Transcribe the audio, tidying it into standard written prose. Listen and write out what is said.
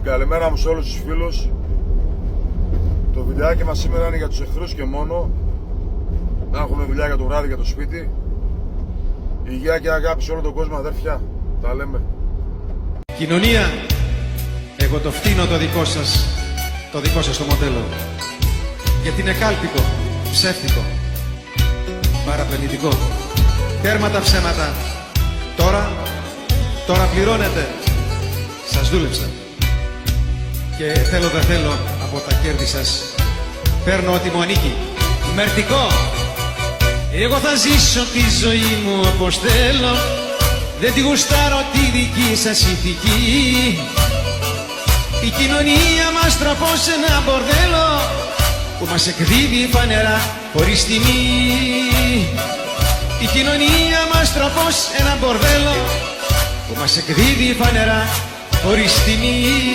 Την καλημέρα μου σε όλους τους φίλους. Το βιντεάκι μας σήμερα είναι για τους εχθρούς και μόνο. Να έχουμε δουλειά για το βράδυ, για το σπίτι. Υγεία και αγάπη σε όλο τον κόσμο, αδέρφια. Τα λέμε. Κοινωνία, εγώ το φτύνω το δικό σας το μοντέλο. Γιατί είναι κάλπικο, ψεύτικο, παραπλανητικό. Τέρμα τα ψέματα. Τώρα πληρώνετε. Σας δούλεψα. Και θέλω δεν θέλω από τα κέρδη σας. Παίρνω ό,τι μου ανήκει. Μερτικό. Εγώ θα ζήσω τη ζωή μου όπως θέλω. Δεν τη γουστάρω τη δική σας ηθική. Η κοινωνία μας τραπώ σε ένα μπορδέλο που μας εκδίδει φανερά χωρίς τιμή. Η κοινωνία μας τραπώ σε ένα μπορδέλο που μας εκδίδει φανερά χωρίς τιμή.